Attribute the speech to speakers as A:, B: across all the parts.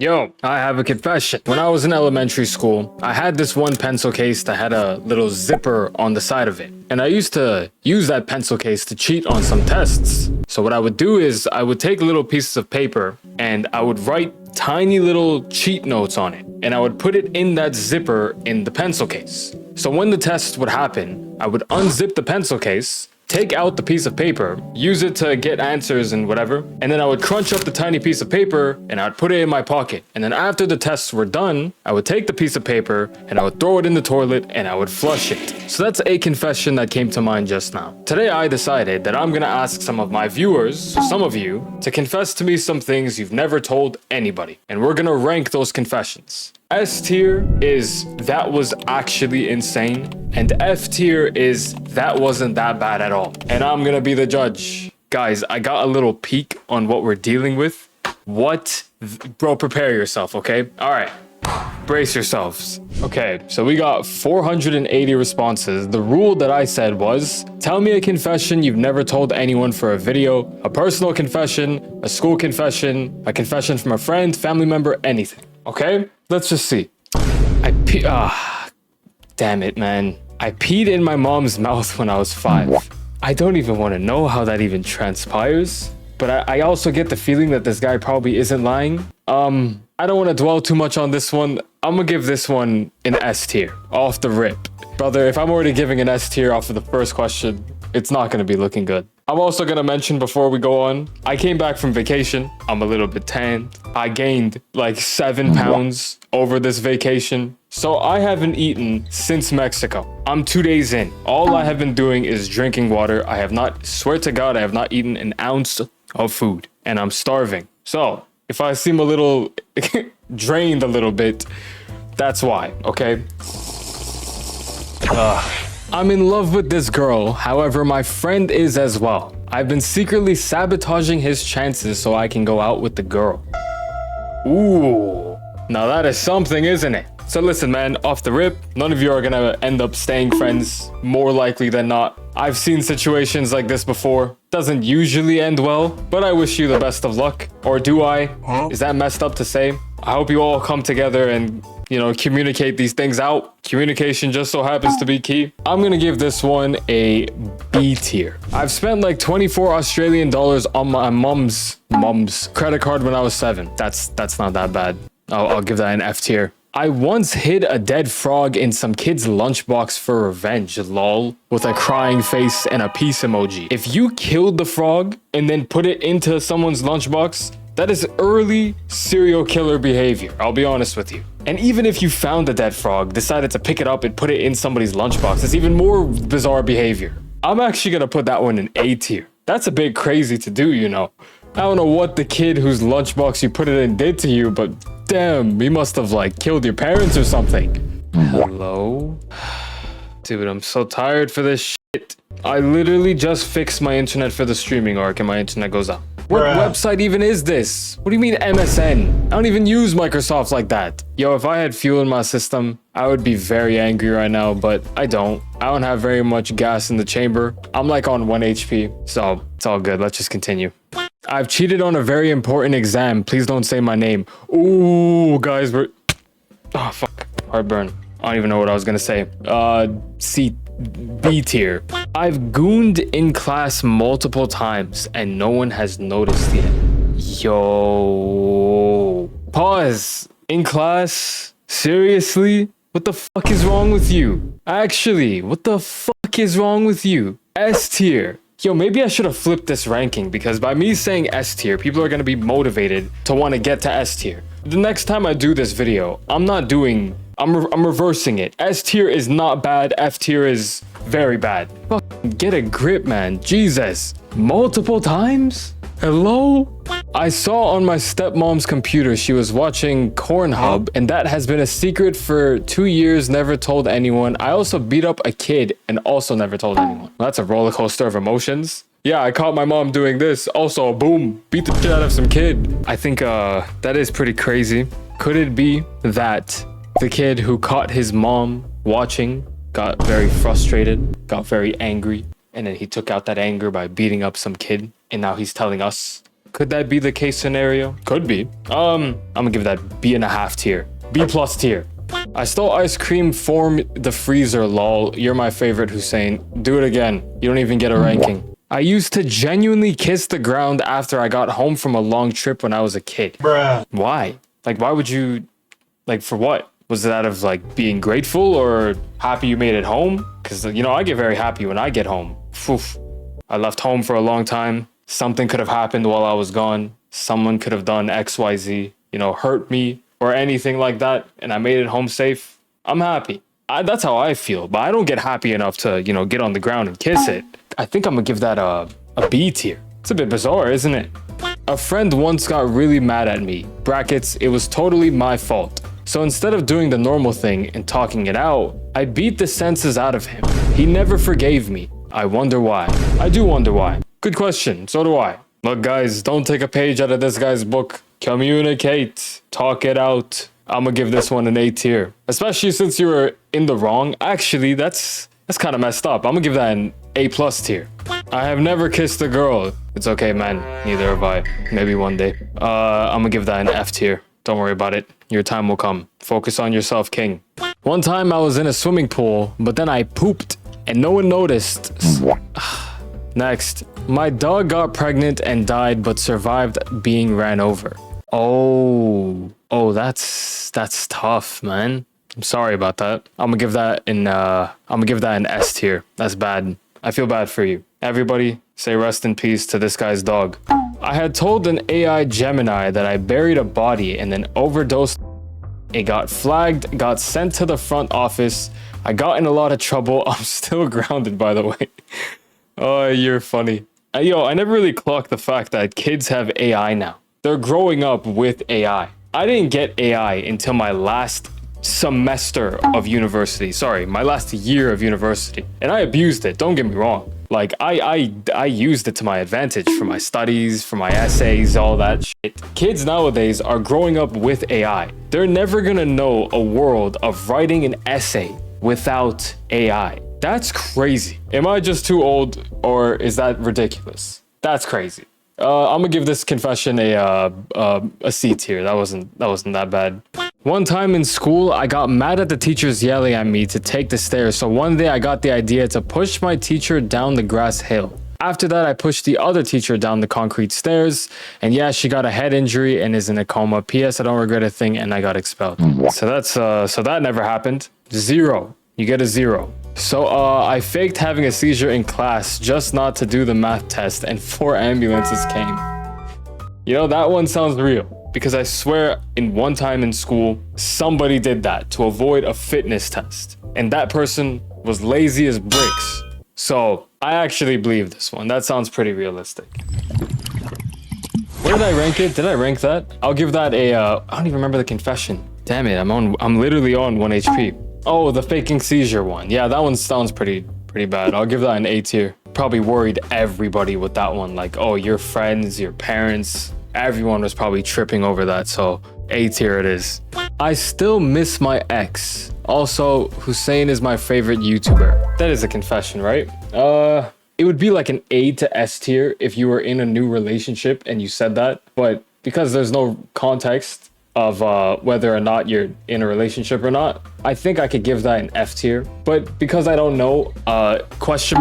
A: Yo, I have a confession. When I was in elementary school, I had this one pencil case that had a little zipper on the side of it. And I used to use that pencil case to cheat on some tests. So what I would do is I would take little pieces of paper and I would write tiny little cheat notes on it. And I would put it in that zipper in the pencil case. So when the test would happen, I would unzip the pencil case, take out the piece of paper, use it to get answers and whatever, and then I would crunch up the tiny piece of paper and I'd put it in my pocket. And then after the tests were done, I would take the piece of paper and I would throw it in the toilet and I would flush it. So that's a confession that came to mind just now. Today I decided that I'm gonna ask some of my viewers, some of you, to confess to me some things you've never told anybody. And we're gonna rank those confessions. S tier is that was actually insane, and F tier is that wasn't that bad at all. And I'm gonna be the judge. Guys, I got a little peek on what we're dealing with. Bro, prepare yourself, okay? All right, brace yourselves. Okay, so we got 480 responses. The rule that I said was, tell me a confession you've never told anyone for a video, a personal confession, a school confession, a confession from a friend, family member, anything. Okay, let's just see. Damn it, man. I peed in my mom's mouth when I was 5. I don't even want to know how that even transpires, but I also get the feeling that this guy probably isn't lying. I don't want to dwell too much on this one. I'm gonna give this one an S tier, off the rip. Brother, if I'm already giving an S tier off of the first question, it's not gonna be looking good. I'm also gonna mention before we go on, I came back from vacation. I'm a little bit tanned. I gained like 7 pounds over this vacation. So I haven't eaten since Mexico. I'm 2 days in. All I have been doing is drinking water. I have not, swear to God, I have not eaten an ounce of food and I'm starving. So if I seem a little drained a little bit, that's why, okay? I'm in love with this girl, however, my friend is as well. I've been secretly sabotaging his chances so I can go out with the girl. Ooh, now that is something, isn't it? So listen, man, off the rip, none of you are gonna end up staying friends, more likely than not. I've seen situations like this before. Doesn't usually end well, but I wish you the best of luck. Or do I? Is that messed up to say? I hope you all come together and, you know, communicate these things out. Communication just so happens to be key. I'm gonna give this one a B tier. I've spent like 24 Australian dollars on my mom's credit card when I was 7. That's not that bad. I'll give that an F tier. I once hid a dead frog in some kid's lunchbox for revenge, lol, with a crying face and a peace emoji. If you killed the frog and then put it into someone's lunchbox, that is early serial killer behavior, I'll be honest with you. And even if you found the dead frog, decided to pick it up and put it in somebody's lunchbox, it's even more bizarre behavior. I'm actually gonna put that one in A tier. That's a bit crazy to do, you know. I don't know what the kid whose lunchbox you put it in did to you, but damn, he must have like killed your parents or something. Hello? Dude, I'm so tired for this shit. I literally just fixed my internet for the streaming arc and my internet goes out. What website even is this? What do you mean MSN? I don't even use Microsoft like that. Yo, if I had fuel in my system, I would be very angry right now, but I don't. I don't have very much gas in the chamber. I'm like on 1 HP, so it's all good. Let's just continue. I've cheated on a very important exam. Please don't say my name. Ooh, guys, oh, fuck. Heartburn. I don't even know what I was gonna say. B tier. I've gooned in class multiple times and no one has noticed yet. Yo. Pause. In class? Seriously? What the fuck is wrong with you? Actually, what the fuck is wrong with you? S tier. Yo, maybe I should have flipped this ranking because by me saying S tier, people are going to be motivated to want to get to S tier. The next time I do this video, I'm reversing it. S tier is not bad. F tier is very bad. Fucking get a grip, man. Jesus. Multiple times? Hello? I saw on my stepmom's computer she was watching Cornhub, and that has been a secret for 2 years, never told anyone. I also beat up a kid and also never told anyone. That's a roller coaster of emotions. Yeah, I caught my mom doing this. Also, boom, beat the shit out of some kid. I think that is pretty crazy. Could it be that the kid who caught his mom watching got very frustrated, got very angry, and then he took out that anger by beating up some kid, and now he's telling us Could that be the case scenario? Could be. I'm gonna give that B.5 tier. B+ tier. I stole ice cream from the freezer, lol. You're my favorite, Hussein. Do it again. You don't even get a ranking. I used to genuinely kiss the ground after I got home from a long trip when I was a kid. Bruh. Why? Like, why would you... Like, for what? Was it out of, like, being grateful or happy you made it home? Because, you know, I get very happy when I get home. Oof. I left home for a long time. Something could have happened while I was gone. Someone could have done XYZ, you know, hurt me or anything like that, and I made it home safe. I'm happy. That's how I feel, but I don't get happy enough to, you know, get on the ground and kiss it. I think I'm gonna give that a B tier. It's a bit bizarre, isn't it? A friend once got really mad at me. Brackets, it was totally my fault. So instead of doing the normal thing and talking it out, I beat the senses out of him. He never forgave me. I wonder why. I do wonder why. Good question, so do I. Look guys, don't take a page out of this guy's book. Communicate. Talk it out. I'm gonna give this one an A tier. Especially since you were in the wrong. Actually, that's kind of messed up. I'm gonna give that an A+ tier. I have never kissed a girl. It's okay, man. Neither have I. Maybe one day. I'm gonna give that an F tier. Don't worry about it. Your time will come. Focus on yourself, king. One time I was in a swimming pool, but then I pooped and no one noticed. Next. My dog got pregnant and died, but survived being ran over. Oh, that's tough, man. I'm sorry about that. I'm gonna give that an S tier. That's bad. I feel bad for you. Everybody, say rest in peace to this guy's dog. I had told an AI Gemini that I buried a body and then overdosed. It got flagged, got sent to the front office. I got in a lot of trouble. I'm still grounded, by the way. Oh, you're funny. Yo, I never really clocked the fact that kids have AI now. They're growing up with AI. I didn't get AI until my last semester of university. Sorry, my last year of university. And I abused it, don't get me wrong. Like, I used it to my advantage for my studies, for my essays, all that shit. Kids nowadays are growing up with AI. They're never gonna know a world of writing an essay without AI. That's crazy. Am I just too old or is that ridiculous? That's crazy. I'm gonna give this confession a C tier. That wasn't that bad. One time in school, I got mad at the teachers yelling at me to take the stairs. So one day I got the idea to push my teacher down the grass hill. After that, I pushed the other teacher down the concrete stairs. And yeah, she got a head injury and is in a coma. P.S. I don't regret a thing and I got expelled. So that never happened. 0. You get a 0. So I faked having a seizure in class just not to do the math test and 4 ambulances came. You know, that one sounds real because I swear in one time in school, somebody did that to avoid a fitness test. And that person was lazy as bricks. So I actually believe this one. That sounds pretty realistic. Where did I rank it? Did I rank that? I'll give that a, I don't even remember the confession. Damn it, I'm literally on 1 HP. Oh, the faking seizure one. Yeah, that one sounds pretty bad. I'll give that an A tier. Probably worried everybody with that one. Like, oh, your friends, your parents, everyone was probably tripping over that. So A tier it is. I still miss my ex. Also, Hussein is my favorite YouTuber. That is a confession, right? It would be like an A to S tier if you were in a new relationship and you said that. But because there's no context of whether or not you're in a relationship or not, I think I could give that an F tier. But because I don't know, question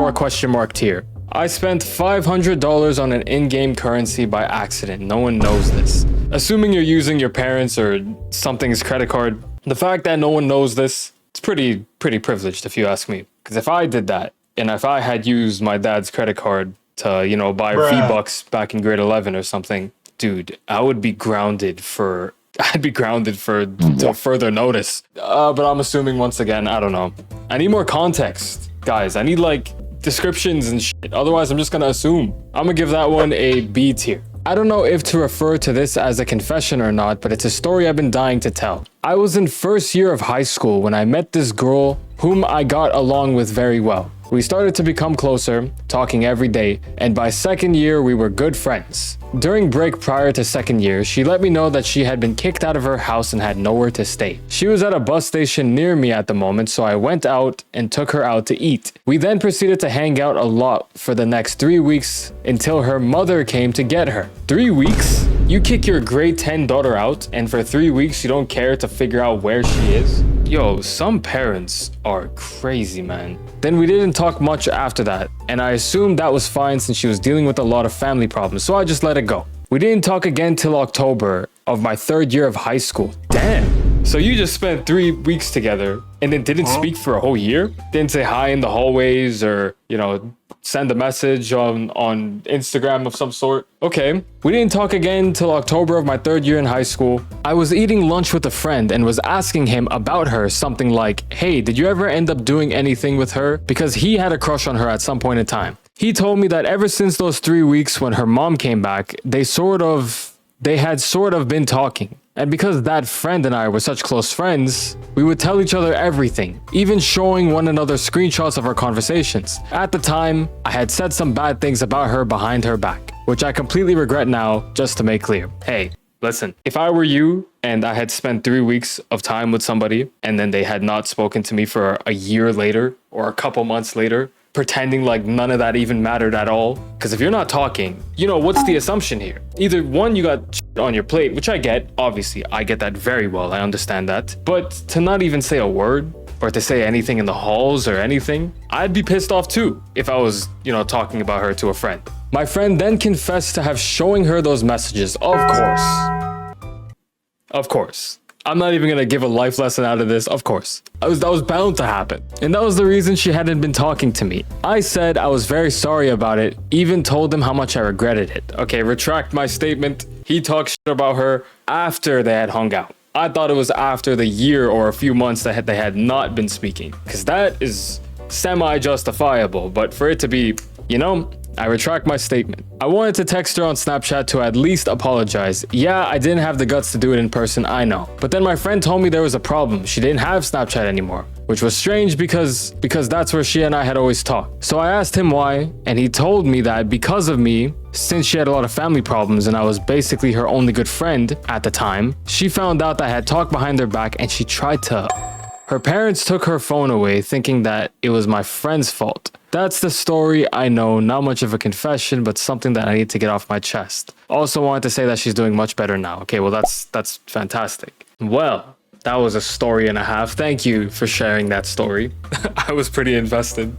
A: mark tier. I spent $500 on an in-game currency by accident. No one knows this. Assuming you're using your parents or something's credit card, the fact that no one knows this, it's pretty privileged if you ask me. Because if I did that, and if I had used my dad's credit card to, you know, buy V-Bucks back in grade 11 or something, dude, I would be grounded for... I'd be grounded till further notice. But I'm assuming once again, I don't know. I need more context, guys. I need like descriptions and shit. Otherwise, I'm just gonna assume. I'm gonna give that one a B tier. I don't know if to refer to this as a confession or not, but it's a story I've been dying to tell. I was in first year of high school when I met this girl whom I got along with very well. We started to become closer, talking every day, and by second year, we were good friends. During break prior to second year, she let me know that she had been kicked out of her house and had nowhere to stay. She was at a bus station near me at the moment, so I went out and took her out to eat. We then proceeded to hang out a lot for the next 3 weeks until her mother came to get her. 3 weeks? You kick your grade 10 daughter out, and for 3 weeks you don't care to figure out where she is? Yo, some parents are crazy, man. Then we didn't talk much after that, and I assumed that was fine since she was dealing with a lot of family problems, so I just let it go. We didn't talk again till October of my 3rd year of high school. Damn. So you just spent 3 weeks together and then didn't speak for a whole year? Didn't say hi in the hallways or, send a message on Instagram of some sort? Okay. We didn't talk again till October of my 3rd year in high school. I was eating lunch with a friend and was asking him about her, something like, hey, did you ever end up doing anything with her? Because he had a crush on her at some point in time. He told me that ever since those 3 weeks when her mom came back, they had sort of been talking. And because that friend and I were such close friends, we would tell each other everything, even showing one another screenshots of our conversations. At the time, I had said some bad things about her behind her back, which I completely regret now, just to make clear. Hey, listen, if I were you and I had spent 3 weeks of time with somebody and then they had not spoken to me for a year later or a couple months later, pretending like none of that even mattered at all. Because if you're not talking, what's the assumption here? Either one, you got shit on your plate, which I get. Obviously, I get that very well. I understand that. But to not even say a word or to say anything in the halls or anything, I'd be pissed off too if I was, talking about her to a friend. My friend then confessed to have showing her those messages. Of course. I'm not even gonna give a life lesson out of this, of course. That was bound to happen. And that was the reason she hadn't been talking to me. I said I was very sorry about it, even told him how much I regretted it. Okay, retract my statement. He talked shit about her after they had hung out. I thought it was after the year or a few months that they had not been speaking. Because that is semi-justifiable, but for it to be, I retract my statement. I wanted to text her on Snapchat to at least apologize. Yeah, I didn't have the guts to do it in person, I know. But then my friend told me there was a problem. She didn't have Snapchat anymore, which was strange because that's where she and I had always talked. So I asked him why, and he told me that because of me, since she had a lot of family problems and I was basically her only good friend at the time, she found out that I had talked behind her back and she tried to... Her parents took her phone away thinking that it was my friend's fault. That's the story, I know, not much of a confession, but something that I need to get off my chest. Also wanted to say that she's doing much better now. Okay, well that's fantastic. Well, that was a story and a half. Thank you for sharing that story. I was pretty invested.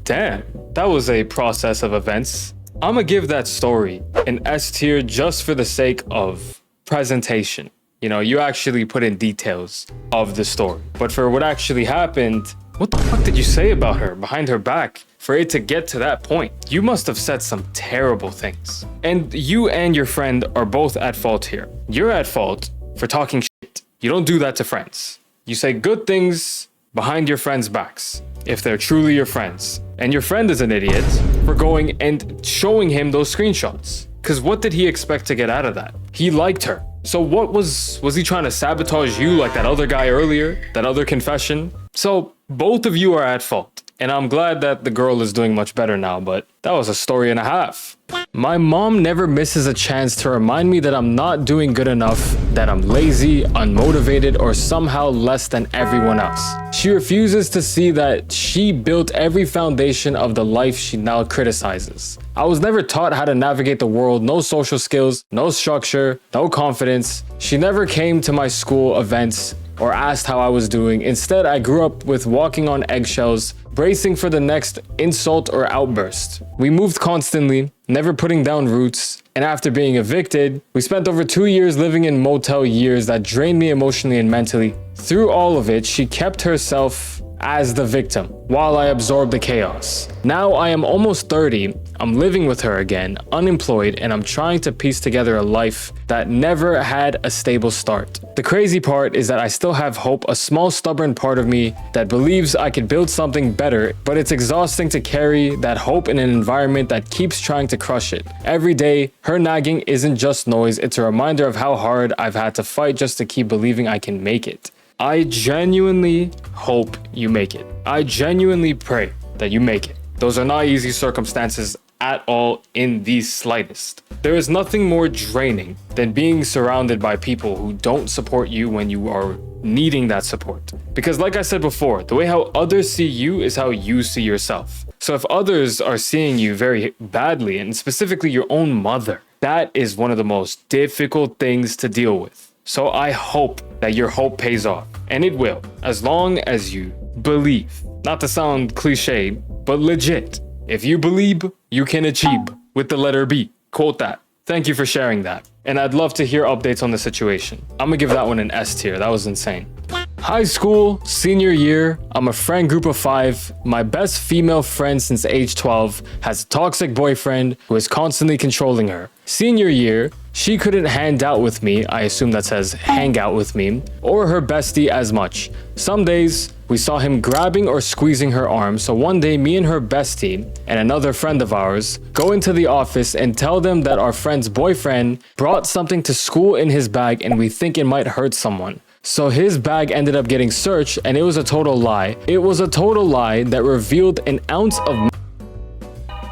A: Damn, that was a process of events. I'ma give that story an S tier just for the sake of presentation. You actually put in details of the story. But for what actually happened, what the fuck did you say about her behind her back for it to get to that point? You must have said some terrible things. And you and your friend are both at fault here. You're at fault for talking shit. You don't do that to friends. You say good things behind your friends' backs if they're truly your friends. And your friend is an idiot for going and showing him those screenshots. Because what did he expect to get out of that? He liked her. So what was he trying to sabotage you like that other guy earlier? That other confession? So both of you are at fault. And I'm glad that the girl is doing much better now, but that was a story and a half. My mom never misses a chance to remind me that I'm not doing good enough, that I'm lazy, unmotivated, or somehow less than everyone else. She refuses to see that she built every foundation of the life she now criticizes. I was never taught how to navigate the world, no social skills, no structure, no confidence. She never came to my school events or asked how I was doing. Instead, I grew up with walking on eggshells, bracing for the next insult or outburst. We moved constantly, never putting down roots, and after being evicted, we spent over 2 years living in motel years that drained me emotionally and mentally. Through all of it, she kept herself as the victim while I absorbed the chaos. Now I am almost 30, I'm living with her again, unemployed, and I'm trying to piece together a life that never had a stable start. The crazy part is that I still have hope, a small stubborn part of me that believes I could build something better, but it's exhausting to carry that hope in an environment that keeps trying to crush it. Every day, her nagging isn't just noise, it's a reminder of how hard I've had to fight just to keep believing I can make it. I genuinely hope you make it. I genuinely pray that you make it. Those are not easy circumstances at all in the slightest. There is nothing more draining than being surrounded by people who don't support you when you are needing that support. Because like I said before, the way how others see you is how you see yourself. So if others are seeing you very badly, and specifically your own mother, that is one of the most difficult things to deal with. So I hope that your hope pays off, and it will, as long as you believe. Not to sound cliche, but legit. If you believe, you can achieve, with the letter B. Quote that. Thank you for sharing that. And I'd love to hear updates on the situation. I'm gonna give that one an S tier. That was insane. High school, senior year, I'm a friend group of 5. My best female friend since age 12 has a toxic boyfriend who is constantly controlling her. Senior year, she couldn't hand out with me, I assume that says hang out with me, or her bestie as much. Some days, we saw him grabbing or squeezing her arm, so one day me and her bestie and another friend of ours go into the office and tell them that our friend's boyfriend brought something to school in his bag and we think it might hurt someone. So his bag ended up getting searched and it was a total lie. It was a total lie that revealed an ounce of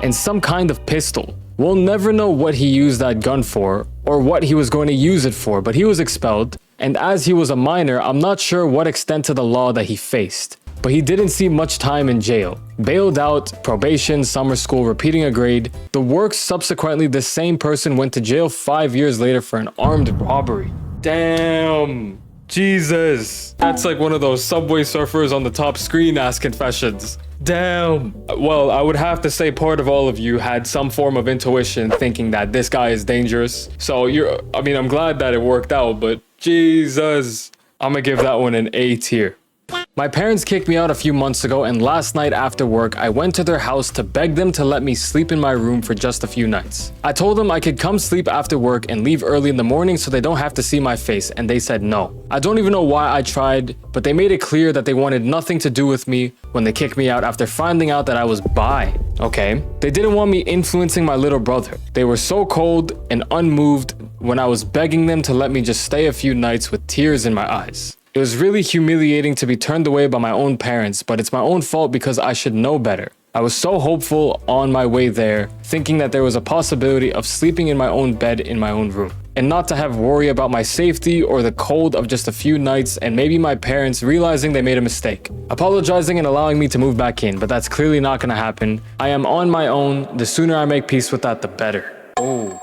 A: and some kind of pistol. We'll never know what he used that gun for or what he was going to use it for, but he was expelled. And as he was a minor, I'm not sure what extent to the law that he faced. But he didn't see much time in jail. Bailed out, probation, summer school, repeating a grade. The works subsequently, the same person went to jail 5 years later for an armed robbery. Damn. Jesus. That's like one of those Subway Surfers on the top screen ass confessions. Damn. Well, I would have to say part of all of you had some form of intuition thinking that this guy is dangerous. So I'm glad that it worked out, but Jesus. I'm gonna give that one an A tier. My parents kicked me out a few months ago, and last night after work, I went to their house to beg them to let me sleep in my room for just a few nights. I told them I could come sleep after work and leave early in the morning so they don't have to see my face, and they said no. I don't even know why I tried, but they made it clear that they wanted nothing to do with me when they kicked me out after finding out that I was bi. Okay, they didn't want me influencing my little brother. They were so cold and unmoved when I was begging them to let me just stay a few nights with tears in my eyes. It was really humiliating to be turned away by my own parents, but it's my own fault because I should know better. I was so hopeful on my way there, thinking that there was a possibility of sleeping in my own bed in my own room, and not to have worry about my safety or the cold of just a few nights, and maybe my parents realizing they made a mistake, apologizing and allowing me to move back in, but that's clearly not gonna happen. I am on my own. The sooner I make peace with that, the better. Oh,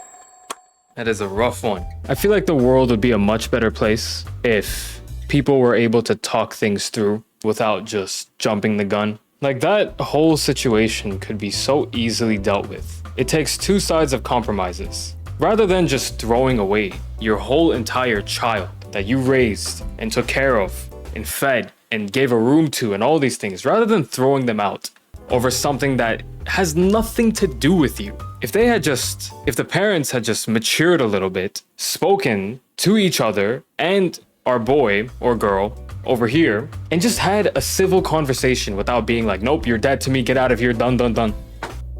A: that is a rough one. I feel like the world would be a much better place if people were able to talk things through without just jumping the gun. Like, that whole situation could be so easily dealt with. It takes two sides of compromises. Rather than just throwing away your whole entire child that you raised and took care of and fed and gave a room to and all these things, rather than throwing them out over something that has nothing to do with you. If the parents had just matured a little bit, spoken to each other and our boy or girl over here, and just had a civil conversation without being like, nope, you're dead to me, get out of here, done, done, done,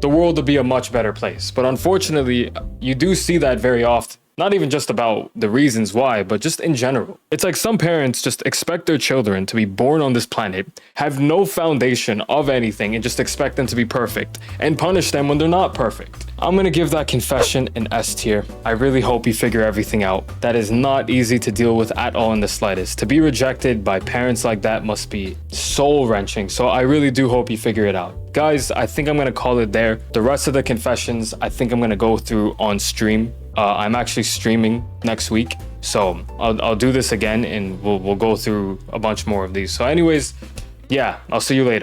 A: the world would be a much better place. But unfortunately, you do see that very often. Not even just about the reasons why, but just in general. It's like some parents just expect their children to be born on this planet, have no foundation of anything, and just expect them to be perfect, and punish them when they're not perfect. I'm gonna give that confession an S tier. I really hope you figure everything out. That is not easy to deal with at all in the slightest. To be rejected by parents like that must be soul-wrenching, so I really do hope you figure it out. Guys, I think I'm gonna call it there. The rest of the confessions, I think I'm gonna go through on stream. I'm actually streaming next week, so I'll do this again and we'll go through a bunch more of these. So anyways, yeah, I'll see you later.